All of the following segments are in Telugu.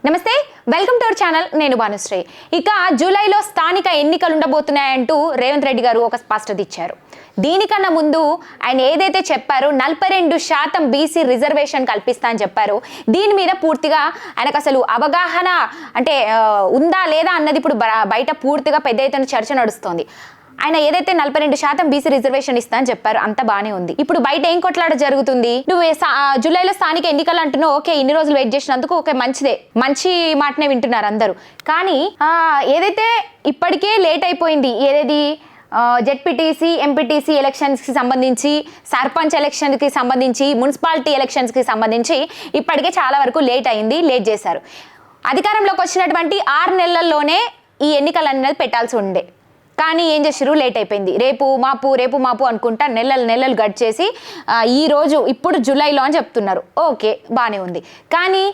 నమస్తే, వెల్కమ్ టు అవర్ ఛానల్. నేను భానుశ్రీ. ఇక జూలైలో స్థానిక ఎన్నికలు ఉండబోతున్నాయంటూ రేవంత్ రెడ్డి గారు ఒక స్పష్టత ఇచ్చారు. దీనికన్నా ముందు ఆయన ఏదైతే చెప్పారో 42% బీసీ రిజర్వేషన్ కల్పిస్తా అని చెప్పారో దీని మీద పూర్తిగా ఆయనకు అసలు అవగాహన అంటే ఉందా లేదా అన్నది ఇప్పుడు బయట పూర్తిగా పెద్ద ఎత్తున చర్చ నడుస్తోంది. ఆయన ఏదైతే 42% బీసీ రిజర్వేషన్ ఇస్తా అని చెప్పారు అంత బానే ఉంది. ఇప్పుడు బయట ఏం కొట్లాట జరుగుతుంది? నువ్వు జూలైలో స్థానిక ఎన్నికలు అంటున్నావు, ఓకే, ఇన్ని రోజులు వెయిట్ చేసినందుకు ఓకే, మంచిదే, మంచి మాటనే వింటున్నారు అందరూ. కానీ ఏదైతే ఇప్పటికే లేట్ అయిపోయింది, ఏదేది జెడ్పీటీసీ ఎంపీటీసీ ఎలక్షన్స్కి సంబంధించి, సర్పంచ్ ఎలక్షన్కి సంబంధించి, మున్సిపాలిటీ ఎలక్షన్స్కి సంబంధించి ఇప్పటికే చాలా వరకు లేట్ అయింది, లేట్ చేశారు. అధికారంలోకి వచ్చినటువంటి 6 నెలల్లోనే ఈ ఎన్నికలు అనేది పెట్టాల్సి ఉండే, కానీ ఏం చేసిరు, లేట్ అయిపోయింది. రేపు మాపు అనుకుంటా నెలలు గడిచేసి ఈరోజు ఇప్పుడు జూలైలో అని చెప్తున్నారు. ఓకే, బాగానే ఉంది. కానీ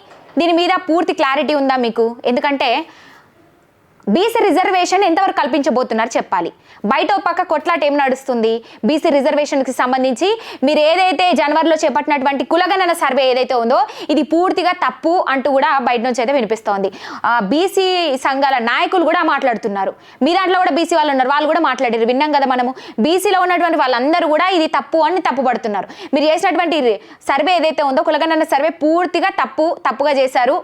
దీని మీద పూర్తి క్లారిటీ ఉందా మీకు? ఎందుకంటే బీసీ రిజర్వేషన్ ఎంతవరకు కల్పించబోతున్నారు చెప్పాలి. బయట ఒక పక్క కొట్లాట ఏం నడుస్తుంది? బీసీ రిజర్వేషన్కి సంబంధించి మీరు ఏదైతే జనవరిలో చేపట్టినటువంటి కులగణన సర్వే ఏదైతే ఉందో ఇది పూర్తిగా తప్పు అంటూ కూడా బయట నుంచి అయితే వినిపిస్తోంది. బీసీ సంఘాల నాయకులు కూడా మాట్లాడుతున్నారు. మీ దాంట్లో కూడా బీసీ వాళ్ళు ఉన్నారు, వాళ్ళు కూడా మాట్లాడారు, విన్నాం కదా మనము. బీసీలో ఉన్నటువంటి వాళ్ళందరూ కూడా ఇది తప్పు అని తప్పుపడుతున్నారు. మీరు చేసినటువంటి సర్వే ఏదైతే ఉందో కులగణన సర్వే పూర్తిగా తప్పుగా చేశారు,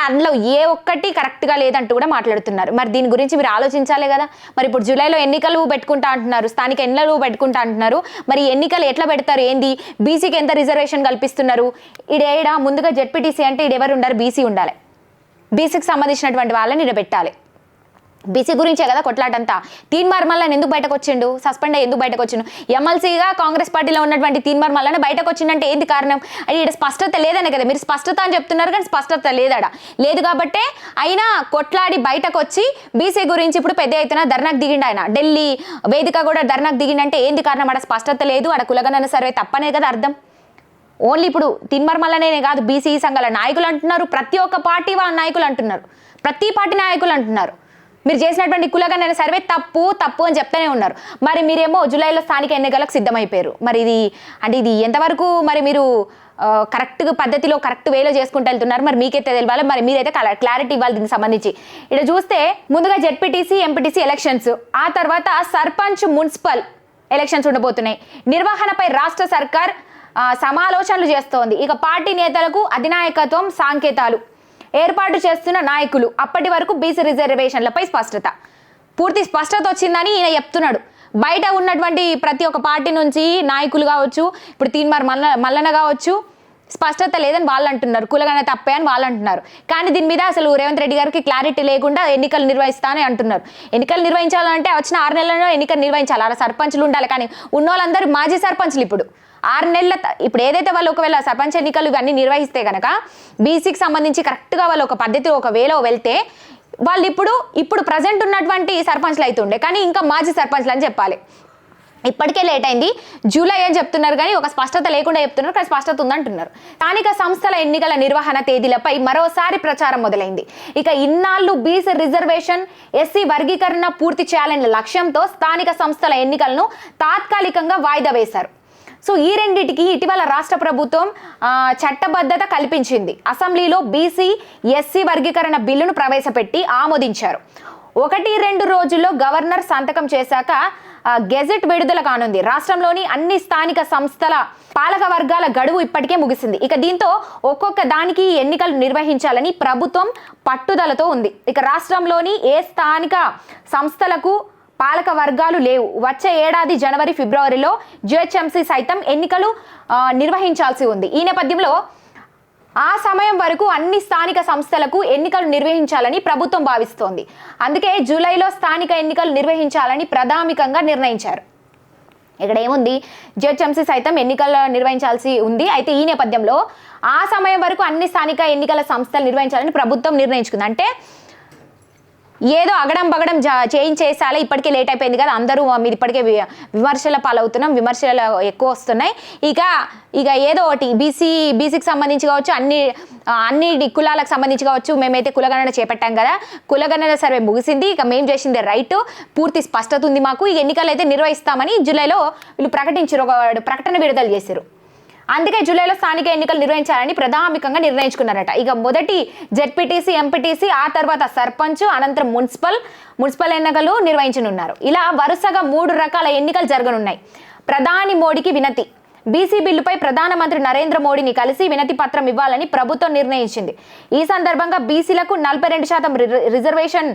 అందులో ఏ ఒక్కటి కరెక్ట్గా లేదంటూ కూడా మాట్లాడుతున్నారు. మరి దీని గురించి మీరు ఆలోచించాలి కదా. మరి ఇప్పుడు జూలైలో ఎన్నికలు పెట్టుకుంటా అంటున్నారు, స్థానిక ఎన్నికలు పెట్టుకుంటా అంటున్నారు. మరి ఎన్నికలు ఎట్లా పెడతారు? ఏంది బీసీకి ఎంత రిజర్వేషన్ కల్పిస్తున్నారు? ఈడేడా ముందుగా జెడ్పీటీసీ అంటే ఈడెవరు ఉండాలి? బీసీ ఉండాలి. బీసీకి సంబంధించినటువంటి వాళ్ళని ఈడ పెట్టాలి. బీసీ గురించే కదా కొట్లాటంతా. తీన్మార్ మల్లన్ ఎందుకు బయటకు వచ్చిండు? సస్పెండ్ అయ్యి ఎందుకు బయటకు వచ్చిండు? ఎమ్మెల్సీగా కాంగ్రెస్ పార్టీలో ఉన్నటువంటి తీన్మార్ మల్లన్ బయటకు వచ్చిందంటే ఏంది కారణం? అది ఇక్కడ స్పష్టత లేదనే కదా. మీరు స్పష్టత అని చెప్తున్నారు కానీ స్పష్టత లేదు కాబట్టే అయినా కొట్లాడి బయటకు వచ్చి బీసీ గురించి ఇప్పుడు పెద్ద ఎత్తున ధర్నాకు దిగిండు. ఆయన ఢిల్లీ వేదిక కూడా ధర్నాకు దిగిండంటే ఏంది కారణం? ఆడ స్పష్టత లేదు, ఆడ కులగణన సర్వే తప్పనే కదా అర్థం. ఓన్లీ ఇప్పుడు తీన్మార్ మల్లనే కాదు, బీసీ సంఘాల నాయకులు అంటున్నారు, ప్రతి ఒక్క పార్టీ వాళ్ళ నాయకులు అంటున్నారు, ప్రతి పార్టీ నాయకులు అంటున్నారు మీరు చేసినటువంటి కులగణన సర్వే తప్పు అని చెప్తూనే ఉన్నారు. మరి మీరేమో జూలైలో స్థానిక ఎన్నికలకు సిద్ధమైపోయారు. మరి ఇది ఎంతవరకు మరి మీరు కరెక్ట్ పద్ధతిలో కరెక్ట్ వేలో చేసుకుంటూ వెళ్తున్నారు? మరి మీకైతే తెలియాలి. మరి మీరైతే క్లారిటీ ఇవ్వాలి దీనికి సంబంధించి. ఇక్కడ చూస్తే ముందుగా జెడ్పీటీసీ ఎంపీటీసీ ఎలక్షన్స్, ఆ తర్వాత సర్పంచ్ మున్సిపల్ ఎలక్షన్స్ ఉండబోతున్నాయి. నిర్వహణపై రాష్ట్ర సర్కార్ సమాలోచనలు చేస్తోంది. ఇక పార్టీ నేతలకు అధినాయకత్వం సంకేతాలు ఏర్పాటు చేస్తున్న నాయకులు. అప్పటి వరకు బీసీ రిజర్వేషన్లపై పూర్తి స్పష్టత వచ్చిందని ఈయన చెప్తున్నాడు. బయట ఉన్నటువంటి ప్రతి ఒక్క పార్టీ నుంచి నాయకులు కావచ్చు, ఇప్పుడు తీన్మార్ మల్లన్న కావచ్చు, స్పష్టత లేదని వాళ్ళు అంటున్నారు, కులగణన తప్పే అని వాళ్ళు అంటున్నారు. కానీ దీని మీద అసలు రేవంత్ రెడ్డి గారికి క్లారిటీ లేకుండా ఎన్నికలు నిర్వహిస్తానని అంటున్నారు. ఎన్నికలు నిర్వహించాలంటే వచ్చిన 6 నెలల్లో ఎన్నికలు నిర్వహించాలి, అలా సర్పంచ్లు ఉండాలి. కానీ ఉన్నోళ్ళందరూ మాజీ సర్పంచ్లు. ఇప్పుడు 6 నెలల ఇప్పుడు ఏదైతే వాళ్ళు ఒకవేళ సర్పంచ్ ఎన్నికలు ఇవన్నీ నిర్వహిస్తే కనుక బీసీకి సంబంధించి కరెక్ట్గా వాళ్ళు ఒక పద్ధతి ఒక వేలో వెళ్తే వాళ్ళు ఇప్పుడు ప్రజెంట్ ఉన్నటువంటి సర్పంచ్లు అయితే ఉండే, కానీ ఇంకా మాజీ సర్పంచ్లు అని చెప్పాలి. ఇప్పటికే లేట్ అయింది, జూలై అని చెప్తున్నారు కానీ ఒక స్పష్టత లేకుండా చెప్తున్నారు, కానీ స్పష్టత ఉందంటున్నారు. స్థానిక సంస్థల ఎన్నికల నిర్వహణ తేదీలపై మరోసారి ప్రచారం మొదలైంది. ఇక ఇన్నాళ్ళు బీసీ రిజర్వేషన్, ఎస్సీ వర్గీకరణ పూర్తి చేయాలనే లక్ష్యంతో స్థానిక సంస్థల ఎన్నికలను తాత్కాలికంగా వాయిదా వేశారు. సో ఈ రెండింటికి ఇటీవల రాష్ట్ర ప్రభుత్వం చట్టబద్ధత కల్పించింది. అసెంబ్లీలో బీసీ ఎస్సీ వర్గీకరణ బిల్లును ప్రవేశపెట్టి ఆమోదించారు. 1-2 రోజుల్లో గవర్నర్ సంతకం చేశాక గెజెట్ విడుదల కానుంది. రాష్ట్రంలోని అన్ని స్థానిక సంస్థల పాలక వర్గాల గడువు ఇప్పటికే ముగిసింది. ఇక దీంతో ఒక్కొక్క దానికి ఎన్నికలు నిర్వహించాలని ప్రభుత్వం పట్టుదలతో ఉంది. ఇక రాష్ట్రంలోని ఏ స్థానిక సంస్థలకు పాలక వర్గాలు లేవు. వచ్చే ఏడాది జనవరి ఫిబ్రవరిలో జిహెచ్ఎంసీ సైతం ఎన్నికలు నిర్వహించాల్సి ఉంది. ఈ నేపథ్యంలో ఆ సమయం వరకు అన్ని స్థానిక సంస్థలకు ఎన్నికలు నిర్వహించాలని ప్రభుత్వం భావిస్తోంది. అందుకే జూలైలో స్థానిక ఎన్నికలు నిర్వహించాలని ప్రాథమికంగా నిర్ణయించారు. ఇక్కడ ఏముంది, జిహెచ్ఎంసీ సైతం ఎన్నికలు నిర్వహించాల్సి ఉంది. అయితే ఈ నేపథ్యంలో ఆ సమయం వరకు అన్ని స్థానిక ఎన్నికల సంస్థలు నిర్వహించాలని ప్రభుత్వం నిర్ణయించుకుంది. అంటే ఏదో అగడం బగడం చేయించేసాలే, ఇప్పటికే లేట్ అయిపోయింది కదా, అందరూ మీరు ఇప్పటికే విమర్శల పాలవుతున్నాం, విమర్శలు ఎక్కువ వస్తున్నాయి, ఇక ఏదో ఒకటి బీసీకి సంబంధించి కావచ్చు, అన్ని కులాలకు సంబంధించి కావచ్చు, మేమైతే కులగణన చేపట్టాం కదా, కులగణన సర్వే ముగిసింది, ఇక మేము చేసింది రైట్, పూర్తి స్పష్టత ఉంది మాకు, ఈ ఎన్నికలు అయితే నిర్వహిస్తామని జూలైలో వీళ్ళు ప్రకటించారు, ఒక ప్రకటన విడుదల చేశారు. అందుకే జూలైలో స్థానిక ఎన్నికలు నిర్వహించాలని ప్రాథమికంగా నిర్ణయించుకున్నారట. ఇక మొదటి జెడ్పీటీసీ, ఎంపీటీసీ, ఆ తర్వాత సర్పంచ్, అనంతరం మున్సిపల్ ఎన్నికలు నిర్వహించనున్నారు. ఇలా వరుసగా 3 రకాల ఎన్నికలు జరగనున్నాయి. ప్రధాని మోడీకి వినతి. బీసీ బిల్లుపై ప్రధానమంత్రి నరేంద్ర మోడీని కలిసి వినతి పత్రం ఇవ్వాలని ప్రభుత్వం నిర్ణయించింది. ఈ సందర్భంగా బీసీలకు 42% రిజర్వేషన్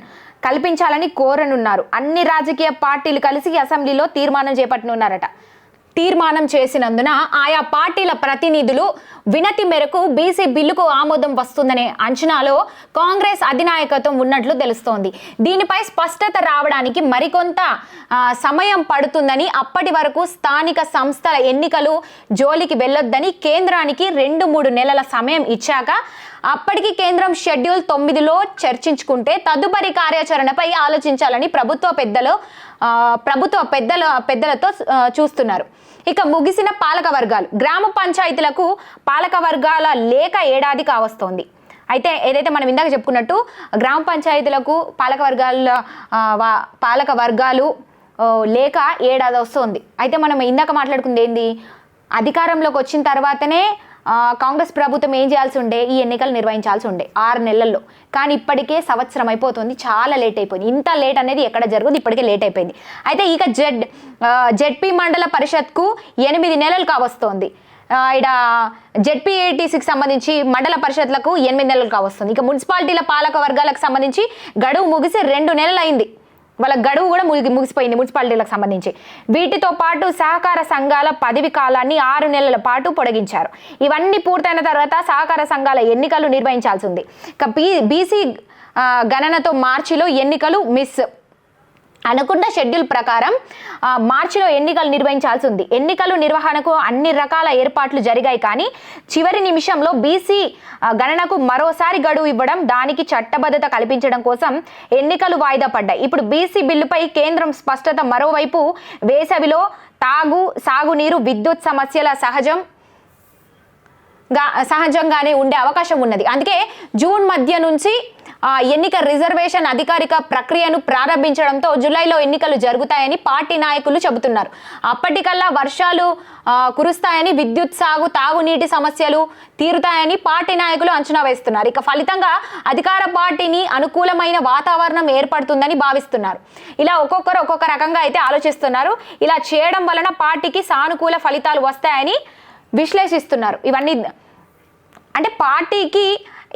కల్పించాలని కోరనున్నారు. అన్ని రాజకీయ పార్టీలు కలిసి అసెంబ్లీలో తీర్మానం చేసినందున ఆయా పార్టీల ప్రతినిధులు వినతి మేరకు బీసీ బిల్లుకు ఆమోదం వస్తుందనే అంచనాలో కాంగ్రెస్ అధినాయకత్వం ఉన్నట్లు తెలుస్తోంది. దీనిపై స్పష్టత రావడానికి మరికొంత సమయం పడుతుందని, అప్పటి వరకు స్థానిక సంస్థల ఎన్నికలు జోలికి వెళ్ళొద్దని కేంద్రానికి 2-3 నెలల సమయం ఇచ్చాక అప్పటికి కేంద్రం షెడ్యూల్ 9లో చర్చించుకుంటే తదుపరి కార్యాచరణపై ఆలోచించాలని ప్రభుత్వ పెద్దలతో చూస్తున్నారు. ఇక ముగిసిన పాలక వర్గాలు. గ్రామ పంచాయతీలకు పాలక వర్గాల లేక ఏడాది కావస్తోంది. అయితే ఏదైతే మనం ఇందాక చెప్పుకున్నట్టు గ్రామ పంచాయతీలకు పాలక వర్గాలు లేక ఏడాది వస్తుంది. అయితే మనం ఇందాక మాట్లాడుకుంది ఏంది, అధికారంలోకి వచ్చిన తర్వాతనే కాంగ్రెస్ ప్రభుత్వం ఏం చేయాల్సి ఉండే, ఈ ఎన్నికలు నిర్వహించాల్సి ఉండే 6 నెలల్లో. కానీ ఇప్పటికే సంవత్సరం అయిపోతుంది, చాలా లేట్ అయిపోయింది. ఇంత లేట్ అనేది ఎక్కడ జరుగుతుంది, ఇప్పటికే లేట్ అయిపోయింది. అయితే ఇక జెడ్పీ మండల పరిషత్కు 8 నెలలు కావస్తోంది. ఇక్కడ జెడ్పీఏటీసీకి సంబంధించి మండల పరిషత్లకు 8 నెలలు కావస్తుంది. ఇక మున్సిపాలిటీల పాలక వర్గాలకు సంబంధించి గడువు ముగిసి 2 నెలలు అయింది. వాళ్ళ గడువు కూడా ముగిసిపోయింది మున్సిపాలిటీలకు సంబంధించి. వీటితో పాటు సహకార సంఘాల పదవి కాలాన్ని 6 నెలల పాటు పొడిగించారు. ఇవన్నీ పూర్తయిన తర్వాత సహకార సంఘాల ఎన్నికలు నిర్వహించాల్సి ఉంది. ఇక బీసీ గణనతో మార్చిలో ఎన్నికలు అనుకున్న షెడ్యూల్ ప్రకారం మార్చిలో ఎన్నికలు నిర్వహించాల్సి ఉంది. ఎన్నికలు నిర్వహణకు అన్ని రకాల ఏర్పాట్లు జరిగాయి. కానీ చివరి నిమిషంలో బీసీ గణనకు మరోసారి గడువు ఇవ్వడం, దానికి చట్టబద్ధత కల్పించడం కోసం ఎన్నికలు వాయిదా పడ్డాయి. ఇప్పుడు బీసీ బిల్లుపై కేంద్రం స్పష్టత. మరోవైపు వేసవిలో సాగునీరు, విద్యుత్ సమస్యల సహజంగానే ఉండే అవకాశం ఉన్నది. అందుకే జూన్ మధ్య నుంచి ఎన్నిక రిజర్వేషన్ అధికారిక ప్రక్రియను ప్రారంభించడంతో జూలైలో ఎన్నికలు జరుగుతాయని పార్టీ నాయకులు చెబుతున్నారు. అప్పటికల్లా వర్షాలు కురుస్తాయని, విద్యుత్ తాగునీటి సమస్యలు తీరుతాయని పార్టీ నాయకులు అంచనా వేస్తున్నారు. ఇక ఫలితంగా అధికార పార్టీని అనుకూలమైన వాతావరణం ఏర్పడుతుందని భావిస్తున్నారు. ఇలా ఒక్కొక్కరు ఒక్కొక్క రకంగా అయితే ఆలోచిస్తున్నారు. ఇలా చేయడం వలన పార్టీకి సానుకూల ఫలితాలు వస్తాయని విశ్లేషిస్తున్నారు. ఇవన్నీ అంటే పార్టీకి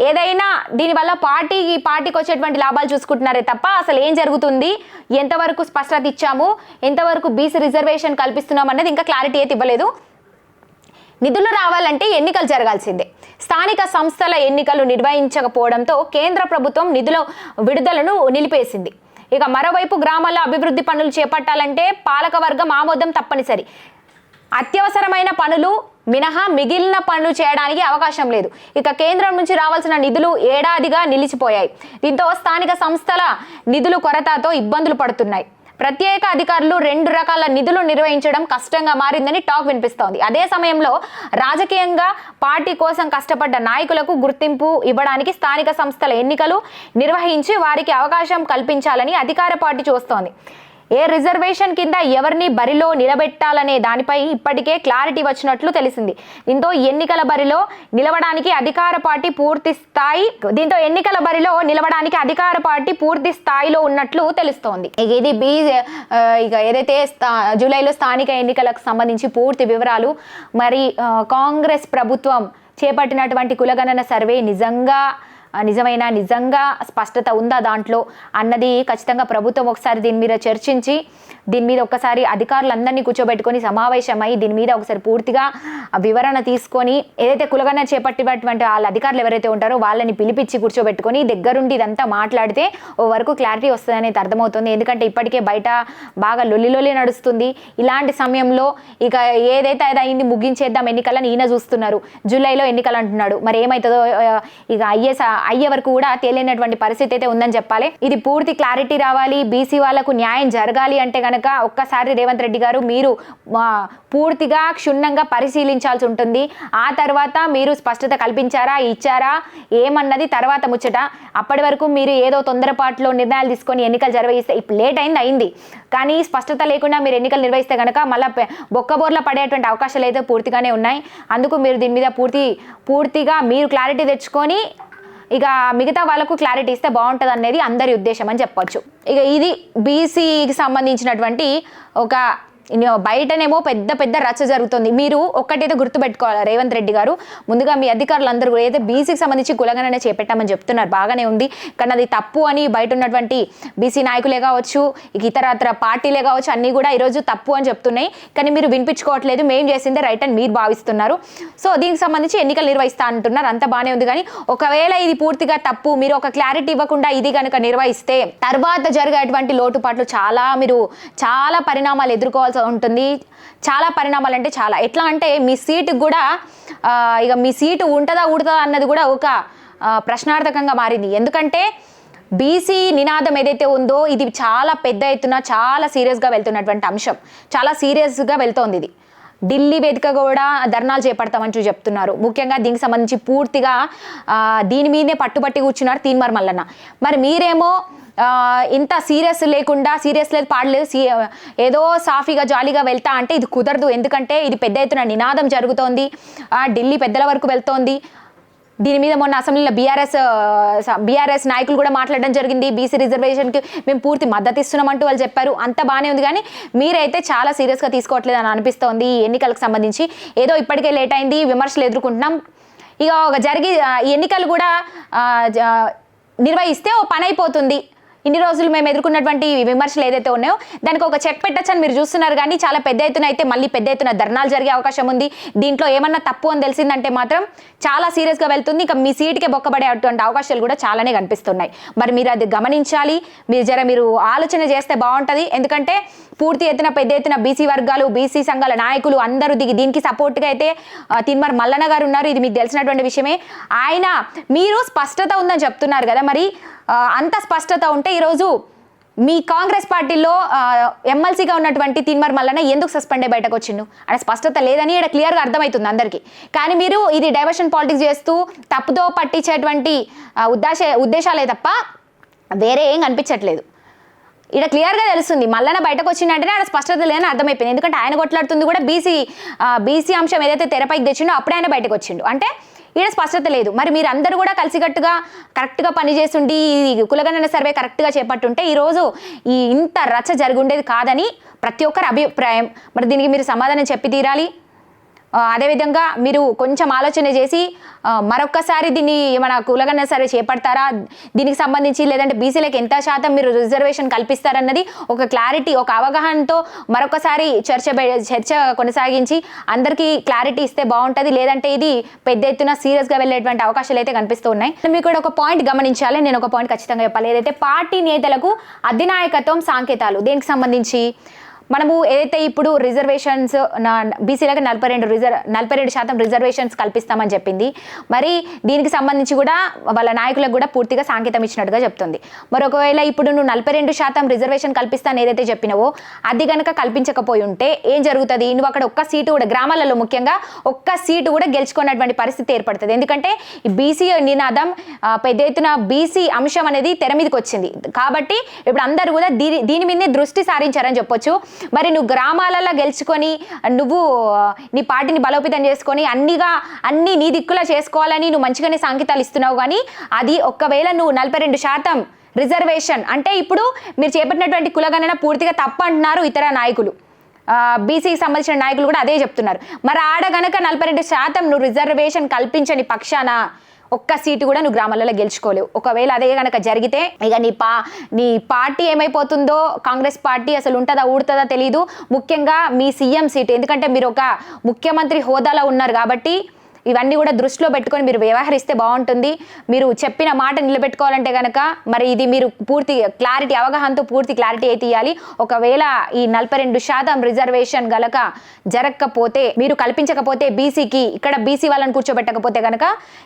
ఏదైనా దీనివల్ల పార్టీకి వచ్చేటువంటి లాభాలు చూసుకుంటున్నారే తప్ప అసలు ఏం జరుగుతుంది, ఎంతవరకు స్పష్టత ఇచ్చాము, ఎంతవరకు బీసీ రిజర్వేషన్ కల్పిస్తున్నాం అన్నది ఇంకా క్లారిటీ అయితే ఇవ్వలేదు. నిధులు రావాలంటే ఎన్నికలు జరగాల్సిందే. స్థానిక సంస్థల ఎన్నికలు నిర్వహించకపోవడంతో కేంద్ర ప్రభుత్వం నిధుల విడుదలను నిలిపేసింది. ఇక మరోవైపు గ్రామాల్లో అభివృద్ధి పనులు చేపట్టాలంటే పాలకవర్గం ఆమోదం తప్పనిసరి. అత్యవసరమైన పనులు మినహా మిగిలిన పనులు చేయడానికి అవకాశం లేదు. ఇక కేంద్రం నుంచి రావాల్సిన నిధులు ఏడాదిగా నిలిచిపోయాయి. దీంతో స్థానిక సంస్థల నిధులు కొరతతో ఇబ్బందులు పడుతున్నాయి. ప్రత్యేక అధికారులు 2 రకాల నిధులు నిర్వహించడం కష్టంగా మారిందని టాక్ వినిపిస్తోంది. అదే సమయంలో రాజకీయంగా పార్టీ కోసం కష్టపడ్డ నాయకులకు గుర్తింపు ఇవ్వడానికి స్థానిక సంస్థల ఎన్నికలు నిర్వహించి వారికి అవకాశం కల్పించాలని అధికార పార్టీ చూస్తోంది. ఏ రిజర్వేషన్ కింద ఎవరిని బరిలో నిలబెట్టాలనే దానిపై ఇప్పటికే క్లారిటీ వచ్చినట్లు తెలిసింది. దీంతో ఎన్నికల బరిలో నిలవడానికి అధికార పార్టీ పూర్తి స్థాయిలో ఉన్నట్లు తెలుస్తోంది. ఇది ఇక ఏదైతే జూలైలో స్థానిక ఎన్నికలకు సంబంధించి పూర్తి వివరాలు, మరి కాంగ్రెస్ ప్రభుత్వం చేపట్టినటువంటి కులగణన సర్వే నిజంగా స్పష్టత ఉందా దాంట్లో అన్నది ఖచ్చితంగా ప్రభుత్వం ఒకసారి దీని మీద చర్చించి, దీని మీద ఒకసారి అధికారులందరినీ కూర్చోబెట్టుకొని సమావేశమై దీని మీద ఒకసారి పూర్తిగా వివరణ తీసుకొని, ఏదైతే కులగణన చేపట్టినటువంటి వాళ్ళ అధికారులు ఎవరైతే ఉంటారో వాళ్ళని పిలిపించి కూర్చోబెట్టుకొని దగ్గరుండి ఇదంతా మాట్లాడితే ఓ వరకు క్లారిటీ వస్తుంది అనేది అర్థమవుతుంది. ఎందుకంటే ఇప్పటికే బయట బాగా లొల్లి నడుస్తుంది. ఇలాంటి సమయంలో ఇక ఏదైతే అయింది ముగించేద్దాం ఎన్నికలని ఈయన చూస్తున్నారు. జూలైలో ఎన్నికలు అంటున్నాడు. మరి ఏమవుతుందో ఇక అయ్యే వరకు కూడా తెలియనటువంటి పరిస్థితి అయితే ఉందని చెప్పాలి. ఇది పూర్తి క్లారిటీ రావాలి, బీసీ వాళ్ళకు న్యాయం జరగాలి అంటే కనుక ఒక్కసారి రేవంత్ రెడ్డి గారు మీరు పూర్తిగా క్షుణ్ణంగా పరిశీలించాల్సి ఉంటుంది. ఆ తర్వాత మీరు స్పష్టత కల్పించారా, ఇచ్చారా ఏమన్నది తర్వాత ముచ్చట. అప్పటి వరకు మీరు ఏదో తొందరపాటులో నిర్ణయాలు తీసుకొని ఎన్నికలు నిర్వహిస్తే, ఇప్పుడు లేట్ అయింది కానీ స్పష్టత లేకుండా మీరు ఎన్నికలు నిర్వహిస్తే కనుక మళ్ళీ బొక్కబోర్ల పడేటువంటి అవకాశాలు అయితే పూర్తిగానే ఉన్నాయి. అందుకు మీరు దీని మీద పూర్తిగా మీరు క్లారిటీ తెచ్చుకొని ఇక మిగతా వాళ్ళకు క్లారిటీ ఇస్తే బాగుంటుంది అనేది అందరి ఉద్దేశం అని చెప్పొచ్చు. ఇక ఇది బీసీకి సంబంధించినటువంటి ఒక బయటనేమో పెద్ద పెద్ద రచ్చ జరుగుతుంది. మీరు ఒక్కటైతే గుర్తుపెట్టుకోవాలి, రేవంత్ రెడ్డి గారు ముందుగా మీ అధికారులందరూ కూడా అయితే బీసీకి సంబంధించి కులగణన చేపట్టామని చెప్తున్నారు, బాగానే ఉంది. కానీ అది తప్పు అని బయట ఉన్నటువంటి బీసీ నాయకులే కావచ్చు, ఇతర పార్టీలే కావచ్చు, అన్నీ కూడా ఈరోజు తప్పు అని చెప్తున్నాయి. కానీ మీరు వినిపించుకోవట్లేదు, మేము చేసిందే రైట్ అని మీరు భావిస్తున్నారు. సో దీనికి సంబంధించి ఎన్నికలు నిర్వహిస్తా అంటున్నారు, అంత బాగానే ఉంది. కానీ ఒకవేళ ఇది పూర్తిగా తప్పు, మీరు ఒక క్లారిటీ ఇవ్వకుండా ఇది కనుక నిర్వహిస్తే తర్వాత జరిగేటువంటి లోటుపాట్లు చాలా పరిణామాలు ఎదుర్కోవాల్సి ఉంటుంది. చాలా పరిణామాలు అంటే చాలా, ఎట్లా అంటే మీ సీటుకు కూడా ఇక మీ సీటు ఉంటుందా ఊడుతుందా అన్నది కూడా ఒక ప్రశ్నార్థకంగా మారింది. ఎందుకంటే బీసీ నినాదం ఏదైతే ఉందో ఇది చాలా పెద్ద ఎత్తున చాలా సీరియస్గా వెళ్తున్నటువంటి అంశం, చాలా సీరియస్గా వెళ్తోంది. ఇది ఢిల్లీ వేదిక కూడా ధర్నాలు చేపడతామని చెప్తున్నారు. ముఖ్యంగా దీనికి సంబంధించి పూర్తిగా దీని మీదే పట్టుబట్టి కూర్చున్నారు తీన్మార్ మల్లన్న. మరి మీరేమో ఇంత సీరియస్ లేకుండా, సీరియస్ లేదు పాడలేదు, ఏదో సాఫీగా జాలీగా వెళ్తా అంటే ఇది కుదరదు. ఎందుకంటే ఇది పెద్ద ఎత్తున నినాదం జరుగుతోంది, ఢిల్లీ పెద్దల వరకు వెళ్తోంది. దీని మీద మొన్న అసెంబ్లీలో బీఆర్ఎస్ నాయకులు కూడా మాట్లాడడం జరిగింది. బీసీ రిజర్వేషన్కి మేము పూర్తి మద్దతు ఇస్తున్నామంటూ వాళ్ళు చెప్పారు, అంత బాగానే ఉంది. కానీ మీరైతే చాలా సీరియస్గా తీసుకోవట్లేదు అని అనిపిస్తోంది. ఈ ఎన్నికలకు సంబంధించి ఏదో ఇప్పటికే లేట్ అయింది, విమర్శలు ఎదుర్కొంటున్నాం, ఇక ఎన్నికలు కూడా నిర్వహిస్తే ఓ పని అయిపోతుంది. ఇన్ని రోజులు మేము ఎదుర్కొన్నటువంటి విమర్శలు ఏదైతే ఉన్నాయో దానికి ఒక చెక్ పెట్టచ్చని మీరు చూస్తున్నారు. కానీ చాలా పెద్ద ఎత్తున అయితే మళ్ళీ పెద్ద ఎత్తున ధర్నాలు జరిగే అవకాశం ఉంది. దీంట్లో ఏమన్నా తప్పు అని తెలిసిందంటే మాత్రం చాలా సీరియస్గా వెళ్తుంది. ఇక మీ సీటుకే బొక్కబడేటువంటి అవకాశాలు కూడా చాలానే కనిపిస్తున్నాయి. మరి మీరు అది గమనించాలి, మీరు ఆలోచన చేస్తే బాగుంటుంది. ఎందుకంటే పూర్తి ఎత్తున పెద్ద ఎత్తున బీసీ వర్గాలు, బీసీ సంఘాల నాయకులు అందరూ దీనికి సపోర్ట్గా అయితే తీన్మార్ మల్లన్న గారు ఉన్నారు. ఇది మీకు తెలిసినటువంటి విషయమే. మీరు స్పష్టత ఉందని చెప్తున్నారు కదా, మరి అంత స్పష్టత ఉంటే ఈరోజు మీ కాంగ్రెస్ పార్టీలో ఎమ్మెల్సీగా ఉన్నటువంటి తీన్మార్ మల్లన్న ఎందుకు సస్పెండ్ అయ్యి బయటకు వచ్చిండు అనే స్పష్టత లేదని ఇక్కడ క్లియర్గా అర్థమవుతుంది అందరికీ. కానీ మీరు ఇది డైవర్షన్ పాలిటిక్స్ చేస్తూ తప్పుదో పట్టించేటువంటి ఉద్దేశాలే తప్ప వేరే ఏం కనిపించట్లేదు. ఇక్కడ క్లియర్గా తెలుస్తుంది మల్లన్న బయటకు వచ్చిందంటేనే ఆయన స్పష్టత లేదని అర్థమైపోయింది. ఎందుకంటే ఆయన కొట్లాడుతుంది కూడా బీసీ అంశం ఏదైతే తెరపైకి తెచ్చిండో అప్పుడే ఆయన బయటకు వచ్చిండు, అంటే ఈడ స్పష్టత లేదు. మరి మీరు అందరూ కూడా కలిసికట్టుగా కరెక్ట్గా పనిచేస్తుండి కులగణన సర్వే కరెక్ట్గా చేపట్టుంటే ఈరోజు ఇంత రచ్చ జరిగి ఉండేది కాదని ప్రతి ఒక్కరి అభిప్రాయం. మరి దీనికి మీరు సమాధానం చెప్పి తీరాలి. అదేవిధంగా మీరు కొంచెం ఆలోచన చేసి మరొక్కసారి దీన్ని మన కులగణన సర్వే చేపడతారా, దీనికి సంబంధించి లేదంటే బీసీలకు ఎంత శాతం మీరు రిజర్వేషన్ కల్పిస్తారన్నది ఒక క్లారిటీ, ఒక అవగాహనతో మరొకసారి చర్చ కొనసాగించి అందరికీ క్లారిటీ ఇస్తే బాగుంటుంది. లేదంటే ఇది పెద్ద ఎత్తున సీరియస్గా వెళ్ళేటువంటి అవకాశాలు అయితే కనిపిస్తూ ఉన్నాయి. మీకు కూడా ఒక పాయింట్ గమనించాలి, నేను ఒక పాయింట్ ఖచ్చితంగా చెప్పాలి. ఏదైతే పార్టీ నేతలకు అధినాయకత్వం సంకేతాలు, దేనికి సంబంధించి మనము ఏదైతే ఇప్పుడు రిజర్వేషన్స్ బీసీలకు 42% రిజర్వేషన్స్ కల్పిస్తామని చెప్పింది. మరి దీనికి సంబంధించి కూడా వాళ్ళ నాయకులకు కూడా పూర్తిగా సంకేతం ఇచ్చినట్టుగా చెప్తుంది. మరి ఒకవేళ ఇప్పుడు నువ్వు 42% రిజర్వేషన్ కల్పిస్తాను ఏదైతే చెప్పినావో అది కనుక కల్పించకపోయి ఉంటే ఏం జరుగుతుంది? నువ్వు అక్కడ ఒక్క సీటు కూడా, గ్రామాలలో ముఖ్యంగా ఒక్క సీటు కూడా గెలుచుకున్నటువంటి పరిస్థితి ఏర్పడుతుంది. ఎందుకంటే ఈ బీసీ నినాదం పెద్ద ఎత్తున బీసీ అంశం అనేది తెర మీదకి వచ్చింది కాబట్టి ఇప్పుడు అందరూ కూడా దీని మీదే దృష్టి సారించారని చెప్పొచ్చు. మరి నువ్వు గ్రామాలలో గెలుచుకొని నువ్వు నీ పార్టీని బలోపేతం చేసుకొని అన్ని నీ దిక్కులా చేసుకోవాలని నువ్వు మంచిగానే సంకేతాలు ఇస్తున్నావు. కానీ అది ఒక్కవేళ నువ్వు 42% రిజర్వేషన్ అంటే ఇప్పుడు మీరు చేపట్టినటువంటి కులగణన పూర్తిగా తప్పు అంటున్నారు ఇతర నాయకులు, బీసీకి సంబంధించిన నాయకులు కూడా అదే చెప్తున్నారు. మరి ఆడ గనక 42% నువ్వు రిజర్వేషన్ కల్పించని పక్షాన ఒక్క సీటు కూడా నువ్వు గ్రామాలలో గెలుచుకోలేవు. ఒకవేళ అదే కనుక జరిగితే ఇక నీ పార్టీ ఏమైపోతుందో, కాంగ్రెస్ పార్టీ అసలు ఉంటుందా ఊడుతుందా తెలియదు. ముఖ్యంగా మీ సీఎం సీట్, ఎందుకంటే మీరు ఒక ముఖ్యమంత్రి హోదాలో ఉన్నారు కాబట్టి ఇవన్నీ కూడా దృష్టిలో పెట్టుకొని మీరు వ్యవహరిస్తే బాగుంటుంది. మీరు చెప్పిన మాట నిలబెట్టుకోవాలంటే కనుక మరి ఇది మీరు పూర్తి క్లారిటీ అవగాహనతో పూర్తి క్లారిటీ అయితే ఇవ్వాలి. ఒకవేళ ఈ 42% రిజర్వేషన్ గలక జరగకపోతే, మీరు కల్పించకపోతే బీసీకి, ఇక్కడ బీసీ వాళ్ళని కూర్చోబెట్టకపోతే కనుక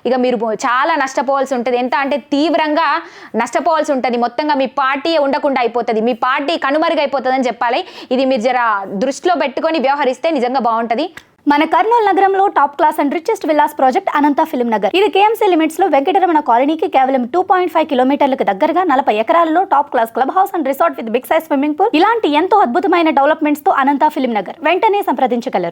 ఇక మీరు చాలా నష్టపోవాల్సి ఉంటుంది. ఎంత అంటే తీవ్రంగా నష్టపోవాల్సి ఉంటుంది. మొత్తంగా మీ పార్టీ ఉండకుండా అయిపోతుంది, మీ పార్టీ కనుమరుగైపోతుందని చెప్పాలి. ఇది మీరు జర దృష్టిలో పెట్టుకొని వ్యవహరిస్తే నిజంగా బాగుంటుంది. మన కర్నూలు నగరంలో top class and richest villas project Anantha film Nagar. ఇది కేఎంసీ లిమిట్స్ లో వెంకటరమణ కాలనీకి కేవలం 2.5 కిలోమీటర్లకు దగ్గరగా 40 ఎకరాలలో top class club house and resort with big size swimming pool, ఇలాంటి ఎంతో అద్భుతమైన డెవలప్మెంట్స్ తో అనంత ఫిలిం నగర్. వెంటనే సంప్రదించగలరు.